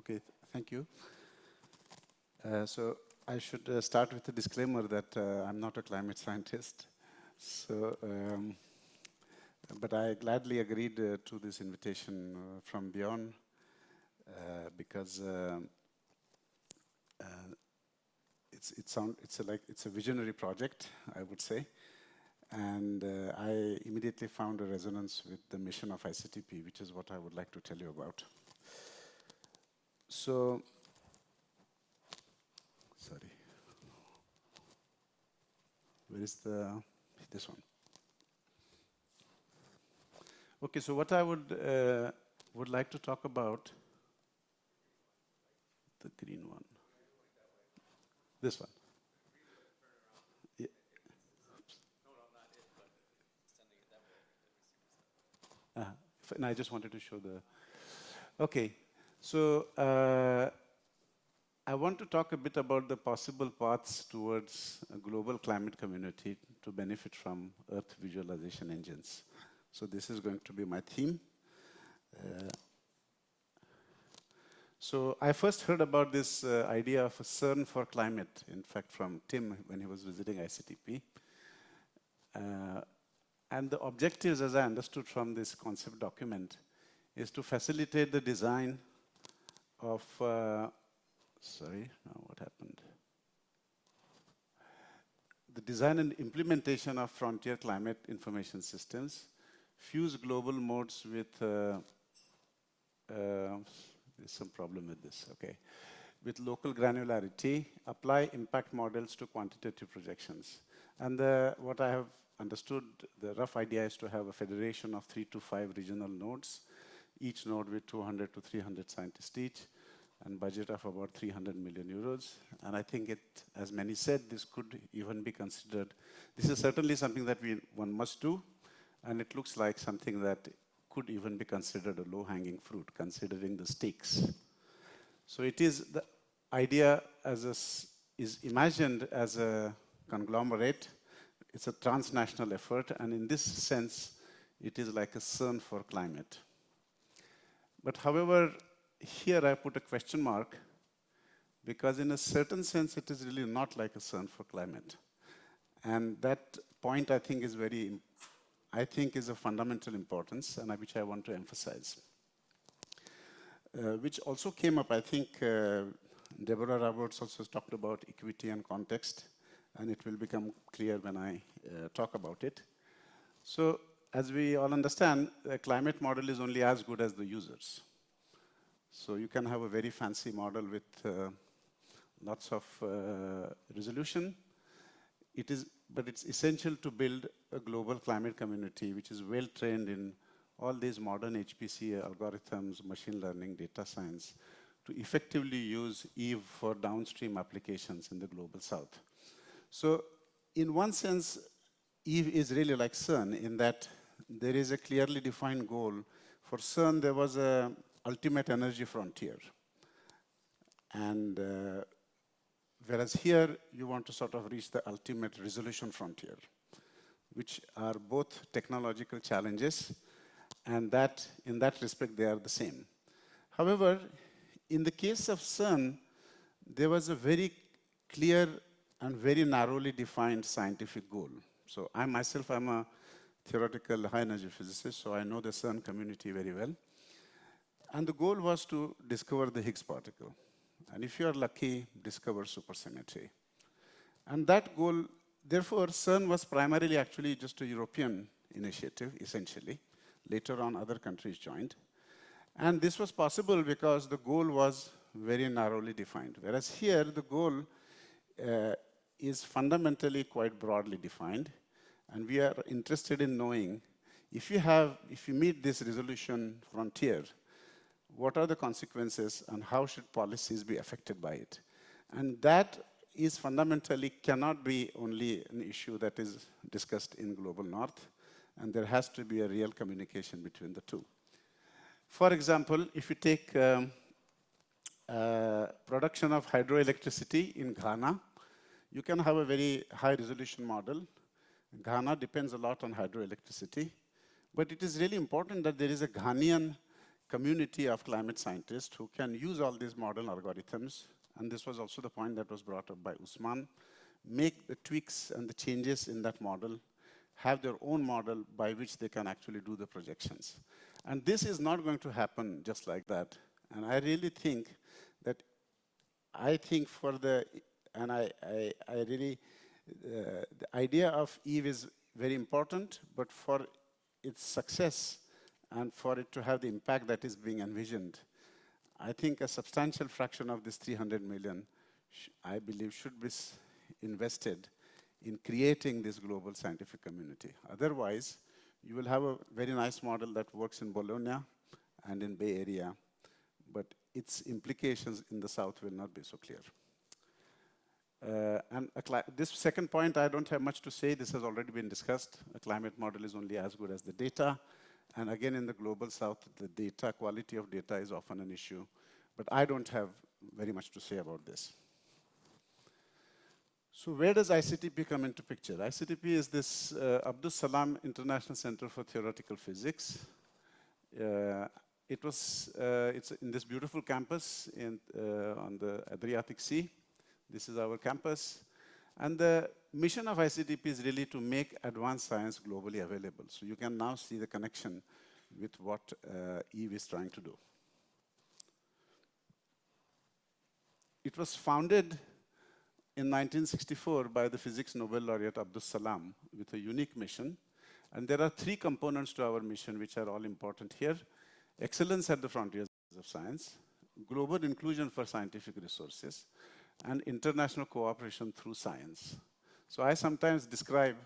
Okay, thank you. So I should start with a disclaimer that I'm not a climate scientist. So, but I gladly agreed to this invitation from beyond because it's a visionary project, I would say, and I immediately found a resonance with the mission of ICTP, which is what I would like to tell you about. So, sorry, where is this one? Okay, so what I would like to talk about, the green one, this one. Yeah. No, I just wanted to show the. Okay, so I want to talk a bit about the possible paths towards a global climate community to benefit from Earth visualization engines. So this is going to be my theme. So I first heard about this idea of a CERN for climate, in fact, from Tim when he was visiting ICTP. And the objectives, as I understood from this concept document, is to facilitate the design of, sorry, now what happened? The design and implementation of frontier climate information systems, fuse global modes with, there's some problem with this, okay. With local granularity, apply impact models to quantitative projections. And what I have understood, the rough idea is to have a federation of 3 to 5 regional nodes, each node with 200 to 300 scientists each, and budget of about 300 million euros. And I think it, as many said, this could even be considered. This is certainly something that one must do, and it looks like something that could even be considered a low-hanging fruit, considering the stakes. So it is, the idea is imagined as a conglomerate. It's a transnational effort, and in this sense, it is like a CERN for climate. But however, here I put a question mark, because in a certain sense, it is really not like a CERN for climate. And that point, I think, is is of fundamental importance, and which I want to emphasize. Which also came up, I think, Deborah Roberts also talked about equity and context, and it will become clear when I talk about it. So, as we all understand, a climate model is only as good as the users. So you can have a very fancy model with lots of resolution. But it's essential to build a global climate community which is well trained in all these modern HPC algorithms, machine learning, data science, to effectively use EVE for downstream applications in the global south. So in one sense, EVE is really like CERN in that there is a clearly defined goal. For CERN, there was an ultimate energy frontier. And whereas here, you want to sort of reach the ultimate resolution frontier, which are both technological challenges, and that, in that respect, they are the same. However, in the case of CERN, there was a very clear and very narrowly defined scientific goal. So I myself am a theoretical high-energy physicist, so I know the CERN community very well. And the goal was to discover the Higgs particle. And if you are lucky, discover supersymmetry. And that goal, therefore, CERN was primarily actually just a European initiative, essentially. Later on, other countries joined. And this was possible because the goal was very narrowly defined. Whereas here, the goal is fundamentally quite broadly defined. And we are interested in knowing if you meet this resolution frontier, what are the consequences and how should policies be affected by it? And that is fundamentally cannot be only an issue that is discussed in Global North, and there has to be a real communication between the two. For example, if you take production of hydroelectricity in Ghana, you can have a very high resolution model. Ghana depends a lot on hydroelectricity, but it is really important that there is a Ghanaian community of climate scientists who can use all these modern algorithms, and this was also the point that was brought up by Usman, make the tweaks and the changes in that model, have their own model by which they can actually do the projections. And this is not going to happen just like that. And I really think that, for the, and I really, the idea of Eve is very important, but for its success and for it to have the impact that is being envisioned, I think a substantial fraction of this 300 million, I believe, should be invested in creating this global scientific community. Otherwise, you will have a very nice model that works in Bologna and in Bay Area, but its implications in the South will not be so clear. This second point, I don't have much to say. This has already been discussed. A climate model is only as good as the data. And again, in the global South, the data, quality of data is often an issue. But I don't have very much to say about this. So where does ICTP come into picture? ICTP is this Abdus Salam International Center for Theoretical Physics. It's in this beautiful campus on the Adriatic Sea. This is our campus. And the mission of ICTP is really to make advanced science globally available. So you can now see the connection with what Eve is trying to do. It was founded in 1964 by the physics Nobel laureate Abdus Salam with a unique mission. And there are three components to our mission which are all important here. Excellence at the frontiers of science, global inclusion for scientific resources, and international cooperation through science. So I sometimes describe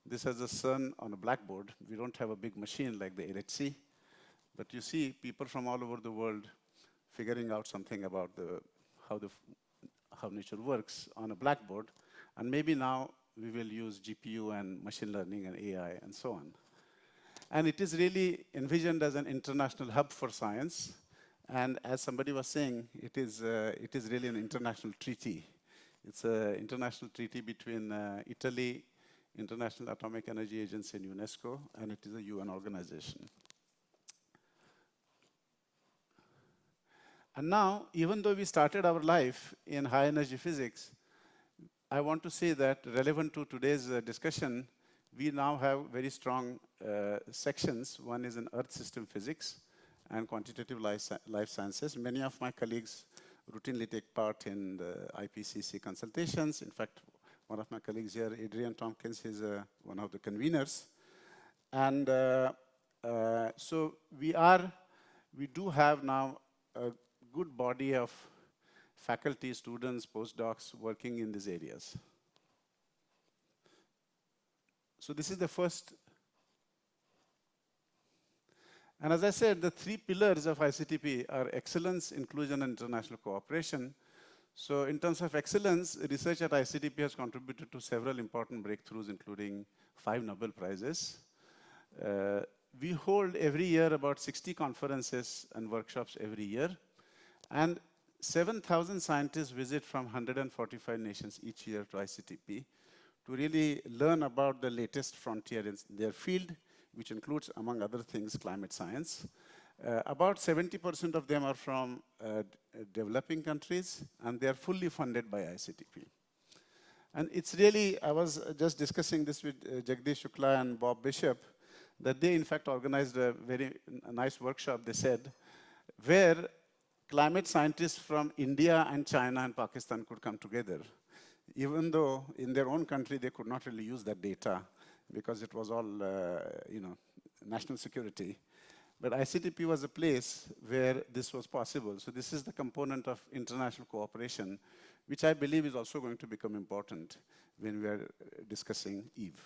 this as a sun on a blackboard. We don't have a big machine like the LHC, but you see people from all over the world figuring out something about how nature works on a blackboard. And maybe now we will use GPU and machine learning and AI and so on. And it is really envisioned as an international hub for science. And as somebody was saying, it is really an international treaty. It's an international treaty between Italy, International Atomic Energy Agency, and UNESCO, and it is a UN organization. And now, even though we started our life in high energy physics, I want to say that relevant to today's discussion, we now have very strong sections. One is in Earth system physics and quantitative life sciences. Many of my colleagues routinely take part in the IPCC consultations. In fact, one of my colleagues here, Adrian Tompkins, is one of the conveners. And so we do have now a good body of faculty, students, postdocs working in these areas. So this is the first. And as I said, the three pillars of ICTP are excellence, inclusion, and international cooperation. So in terms of excellence, research at ICTP has contributed to several important breakthroughs, including 5 Nobel Prizes. We hold every year about 60 conferences and workshops every year. And 7,000 scientists visit from 145 nations each year to ICTP to really learn about the latest frontier in their field, which includes, among other things, climate science. About 70% of them are from developing countries, and they are fully funded by ICTP. And it's really, I was just discussing this with Jagdish Shukla and Bob Bishop, that they in fact organized a very nice workshop, they said, where climate scientists from India and China and Pakistan could come together, even though in their own country they could not really use that data because it was all national security. But ICTP was a place where this was possible. So this is the component of international cooperation, which I believe is also going to become important when we are discussing Eve.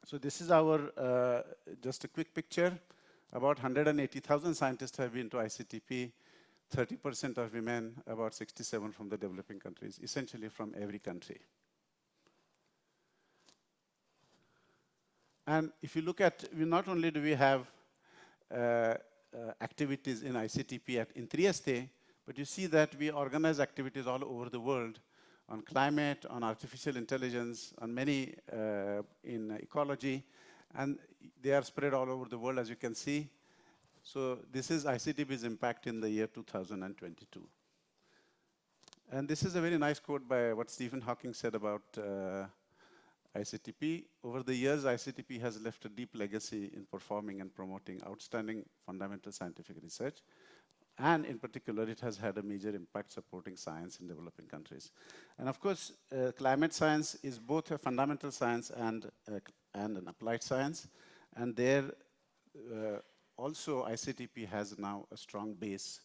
So this is our, just a quick picture. About 180,000 scientists have been to ICTP, 30% of women, about 67 from the developing countries, essentially from every country. And if you look at, not only do we have activities in ICTP in Trieste, but you see that we organize activities all over the world on climate, on artificial intelligence, on many in ecology, and they are spread all over the world, as you can see. So this is ICTP's impact in the year 2022. And this is a very nice quote by what Stephen Hawking said about ICTP. Over the years, ICTP has left a deep legacy in performing and promoting outstanding fundamental scientific research. And in particular, it has had a major impact supporting science in developing countries. And of course, climate science is both a fundamental science and an applied science. And there also ICTP has now a strong base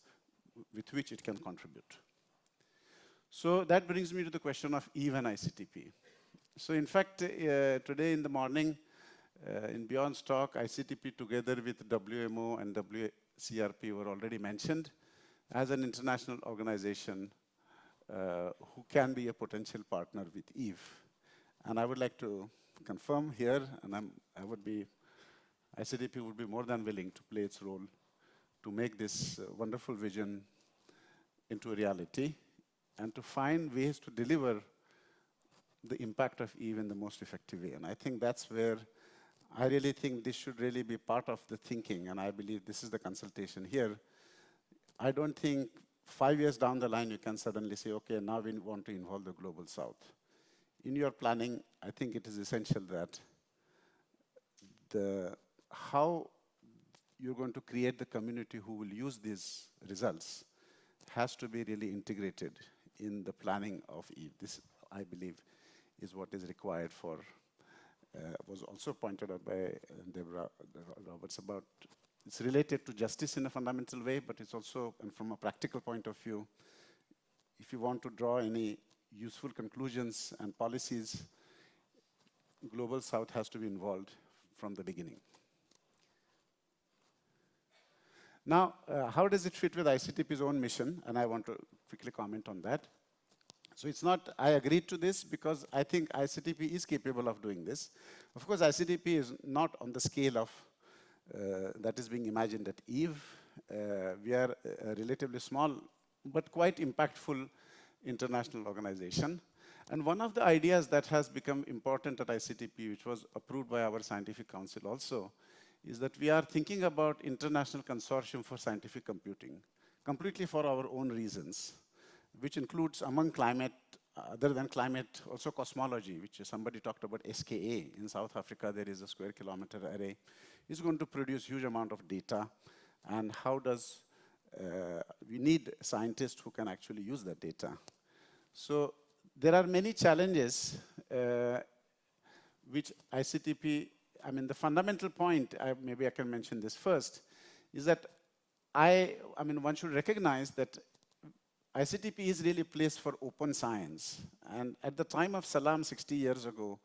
with which it can contribute. So that brings me to the question of Eve and ICTP. So in fact, today in the morning, in Beyond's talk, ICTP together with WMO and WCRP were already mentioned as an international organization who can be a potential partner with Eve. And I would like to confirm here, and ICTP would be more than willing to play its role to make this wonderful vision into a reality and to find ways to deliver the impact of Eve in the most effective way. And I think that's where I really think this should really be part of the thinking, and I believe this is the consultation here. I don't think 5 years down the line you can suddenly say, okay, now we want to involve the Global South. In your planning, I think it is essential that how you're going to create the community who will use these results has to be really integrated in the planning of Eve. This, I believe, is what is required for, was also pointed out by Deborah Roberts about, it's related to justice in a fundamental way, but it's also, and from a practical point of view, if you want to draw any useful conclusions and policies, Global South has to be involved from the beginning. Now, how does it fit with ICTP's own mission? And I want to quickly comment on that. So it's not, I agreed to this because I think ICTP is capable of doing this. Of course, ICTP is not on the scale of that is being imagined at Eve. We are a relatively small, but quite impactful international organization. And one of the ideas that has become important at ICTP, which was approved by our scientific council also, is that we are thinking about international consortium for scientific computing, completely for our own reasons, which includes among climate, other than climate, also cosmology, which somebody talked about SKA. In South Africa, there is a square kilometer array. It's going to produce huge amount of data. And how does, we need scientists who can actually use that data. So there are many challenges which ICTP, I mean, the fundamental point, maybe I can mention this first, is that I mean, one should recognize that ICTP is really a place for open science. And at the time of Salam 60 years ago,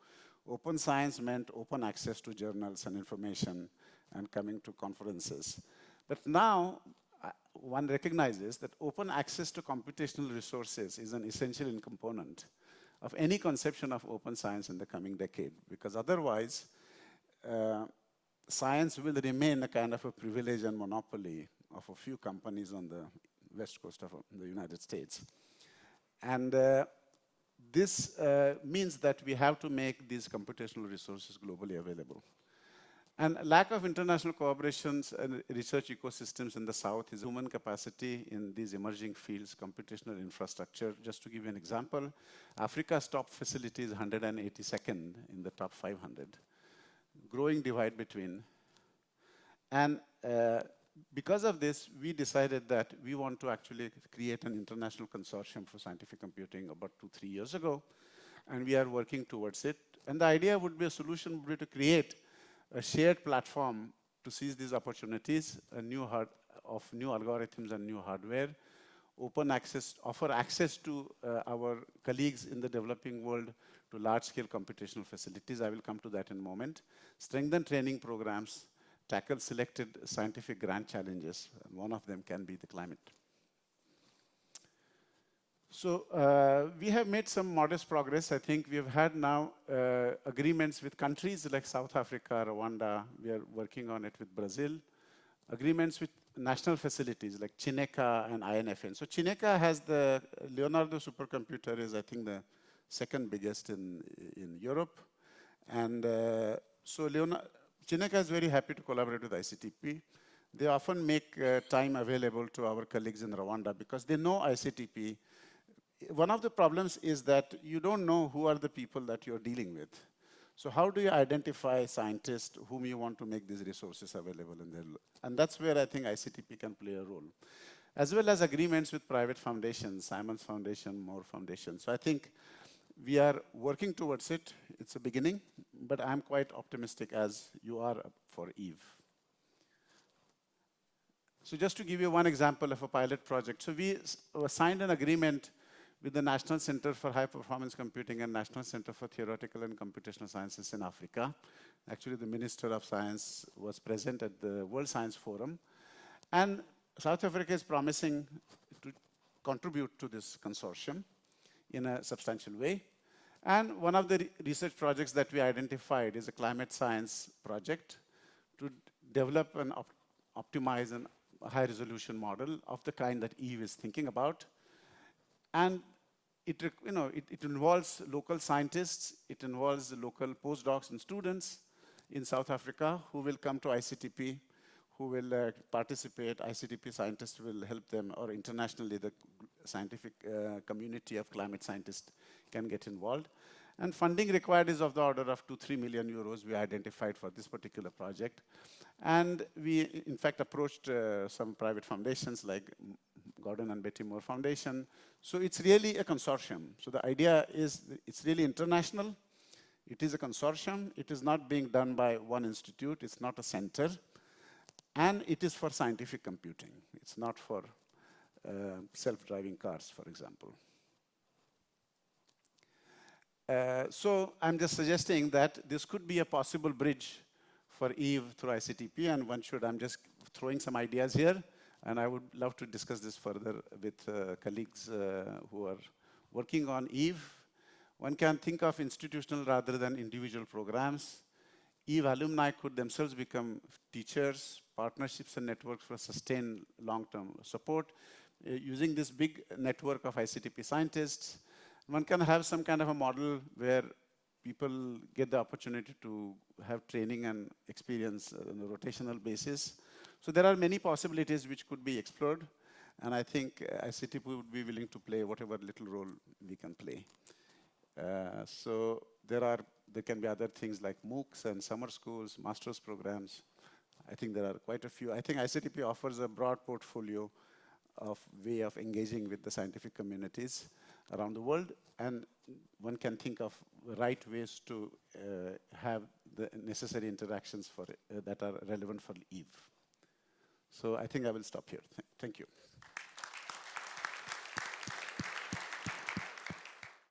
open science meant open access to journals and information and coming to conferences. But now, one recognizes that open access to computational resources is an essential component of any conception of open science in the coming decade, because otherwise, science will remain a kind of a privilege and monopoly of a few companies on the west coast of the United States. And this means that we have to make these computational resources globally available. And lack of international cooperations and research ecosystems in the South is human capacity in these emerging fields, computational infrastructure. Just to give you an example, Africa's top facility is 182nd in the top 500. Growing divide between. And because of this, we decided that we want to actually create an international consortium for scientific computing about 2-3 years ago. And we are working towards it. And the idea would be, a solution would be to create a shared platform to seize these opportunities, new algorithms and new hardware, open access, offer access to our colleagues in the developing world to large-scale computational facilities. I will come to that in a moment. Strengthen training programs, tackle selected scientific grant challenges. And one of them can be the climate. So we have made some modest progress. I think we have had now agreements with countries like South Africa, Rwanda. We are working on it with Brazil. Agreements with national facilities like Chineka and INFN. So Chineka has the Leonardo supercomputer is, I think, the second biggest in Europe. And so Chineka is very happy to collaborate with ICTP. they often make time available to our colleagues in Rwanda because they know ICTP. One of the problems is that you don't know who are the people that you're dealing with. So how do you identify scientists whom you want to make these resources available in their, and that's where I think ICTP can play a role. As well as agreements with private foundations, Simons Foundation, Moore Foundation. So I think we are working towards it. It's a beginning, but I'm quite optimistic as you are for Eve. So just to give you one example of a pilot project. So we signed an agreement with the National Center for High Performance Computing and National Center for Theoretical and Computational Sciences in Africa. Actually, the Minister of Science was present at the World Science Forum. And South Africa is promising to contribute to this consortium in a substantial way. And one of the research projects that we identified is a climate science project to develop and optimize a high-resolution model of the kind that Eve is thinking about. And it involves local scientists, it involves local postdocs and students in South Africa who will come to ICTP, who will participate. ICTP scientists will help them, or internationally the scientific community of climate scientists can get involved. And funding required is of the order of 2 to 3 million euros we identified for this particular project. And we, in fact, approached some private foundations like Gordon and Betty Moore Foundation. So it's really a consortium. So the idea is it's really international. It is a consortium. It is not being done by one institute. It's not a center. And it is for scientific computing. It's not for self-driving cars, for example. So I'm just suggesting that this could be a possible bridge for Eve through ICTP, and I'm just throwing some ideas here, and I would love to discuss this further with colleagues who are working on Eve. One can think of institutional rather than individual programs. Eve alumni could themselves become teachers, partnerships and networks for sustained long-term support. Using this big network of ICTP scientists, one can have some kind of a model where people get the opportunity to have training and experience on a rotational basis. So there are many possibilities which could be explored, and I think ICTP would be willing to play whatever little role we can play. So there can be other things like MOOCs and summer schools, master's programs. I think there are quite a few. I think ICTP offers a broad portfolio of way of engaging with the scientific communities around the world, and one can think of right ways to have the necessary interactions for that are relevant for Eve. So I think I will stop here. Thank you.